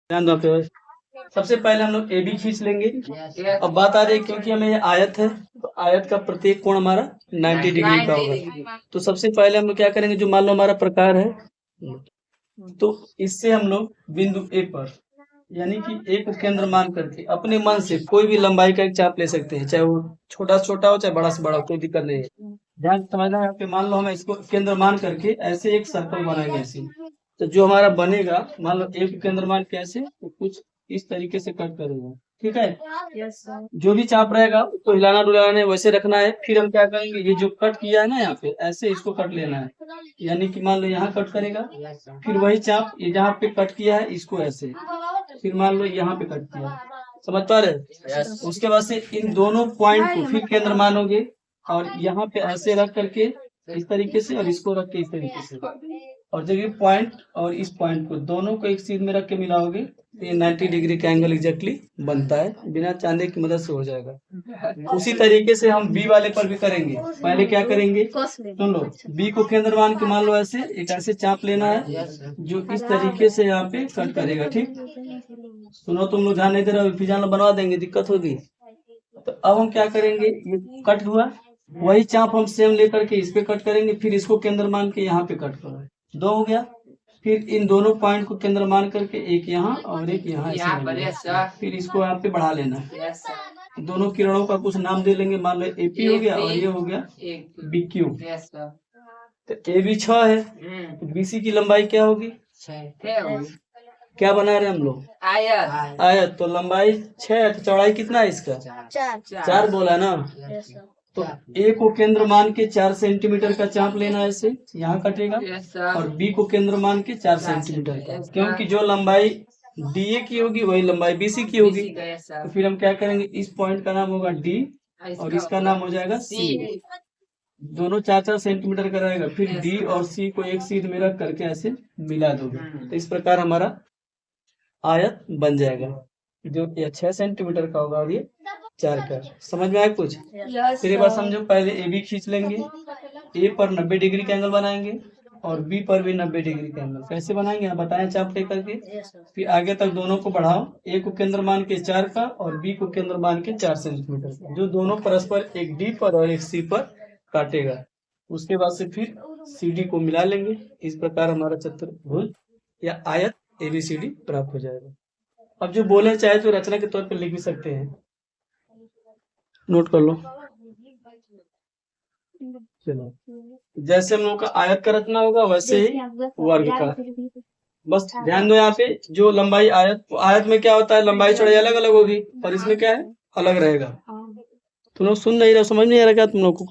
ध्यान दो पे। सबसे पहले हम लोग ए बी खींच लेंगे। अब बात आ रही है क्योंकि हमें ये आयत है तो आयत का प्रत्येक कोण हमारा 90 डिग्री का होगा। तो सबसे पहले हम लोग क्या करेंगे, जो मान लो हमारा प्रकार है तो इससे हम लोग बिंदु ए पर यानी कि ए को केंद्र मान करके अपने मन से कोई भी लंबाई का एक चाप ले सकते हैं, चाहे वो छोटा से छोटा हो चाहे बड़ा से बड़ा हो, कोई दिक्कत नहीं है। ध्यान से समझना है। मान लो हम इसको केंद्र मान करके ऐसे एक सर्कल बनाएंगे ऐसे, तो जो हमारा बनेगा मान लो ए को केंद्र मान के ऐसे तो कुछ इस तरीके से कट करेंगे, ठीक है। जो भी चाप रहेगा उसको हिलाना डुलाना नहीं, वैसे रखना है। फिर हम क्या करेंगे, ये जो कट किया है ना यहाँ पे ऐसे इसको कट लेना है, यानी कि मान लो यहाँ कट करेगा, फिर वही चाप ये जहाँ पे कट किया है इसको ऐसे, फिर मान लो यहाँ पे कट किया, समझ पा रहे। उसके बाद से इन दोनों पॉइंट को फिर केंद्र मानोगे और यहाँ पे ऐसे रख करके इस तरीके से और इसको रख के इस तरीके से, और जब ये पॉइंट और इस पॉइंट को दोनों को एक सीध में रख के मिलाओगे तो ये 90 डिग्री का एंगल एग्जैक्टली बनता है, बिना चांदे की मदद से हो जाएगा। उसी तरीके से हम बी वाले पर भी करेंगे। पहले क्या करेंगे, सुन लो, बी को केंद्र मान के मान लो ऐसे एक ऐसे चाप लेना है जो इस तरीके से यहाँ पे कट करेगा, ठीक। सुनो तुम लोग ध्यान नहीं दे रहे हो, फिर बनवा देंगे, दिक्कत होगी। तो अब हम क्या करेंगे, ये कट हुआ, वही चाप हम सेम लेकर के इस पे कट करेंगे, फिर इसको केंद्र मान के यहाँ पे कट करेंगे, दो हो गया। फिर इन दोनों पॉइंट को केंद्र मान करके एक यहाँ और एक यहाँ ऐसे, फिर इसको यहाँ पे बढ़ा लेना है। दोनों किरणों का कुछ नाम दे लेंगे, मान लो एपी हो गया और ये हो गया बी क्यू। तो ए बी 6 है तो बीसी की लंबाई क्या होगी, क्या बना रहे हम लोग, आयत। आयत तो लंबाई 6 है तो चौड़ाई कितना है इसका, 4 बोला ना। तो ए को केंद्र मान के 4 सेंटीमीटर का चाप लेना है, ऐसे यहाँ कटेगा, और बी को केंद्र मान के 4 सेंटीमीटर का, क्योंकि जो लंबाई डी ए की होगी वही लंबाई बीसी की होगी। तो फिर हम क्या करेंगे, इस पॉइंट का नाम होगा डी और इसका नाम हो जाएगा सी। दोनों 4-4 सेंटीमीटर का रहेगा, फिर डी और सी को एक सीध में रख करके ऐसे मिला दोगे तो इस प्रकार हमारा आयत बन जाएगा, जो ये 6 सेंटीमीटर का होगा और ये 4 का। समझ में आया कुछ? फिर एक बार समझो, पहले ए बी खींच लेंगे, ए पर 90 डिग्री का एंगल बनाएंगे और बी पर भी 90 डिग्री का एंगल। कैसे बनाएंगे आप बताएं चाप लेकर के। फिर आगे तक दोनों को बढ़ाओ, ए को केंद्र मान के 4 का और बी को केंद्र मान के 4 सेंटीमीटर का, जो दोनों परस्पर एक डी पर और एक सी पर काटेगा। उसके बाद से फिर सी डी को मिला लेंगे, इस प्रकार हमारा चतुर्भुज या आयत ABCD प्राप्त हो जाएगा। अब जो बोले चाहे तो रचना के तौर पर लिख भी सकते हैं, नोट कर लो। चलो, जैसे हम लोग का आयत का रचना होगा वैसे ही वर्ग का। बस ध्यान दो, यहाँ पे जो लंबाई आयत में क्या होता है, लंबाई चौड़ाई अलग अलग होगी और इसमें क्या है, अलग रहेगा। तुम लोग सुन नहीं रहे, समझ नहीं आ रहा क्या तुम लोग को?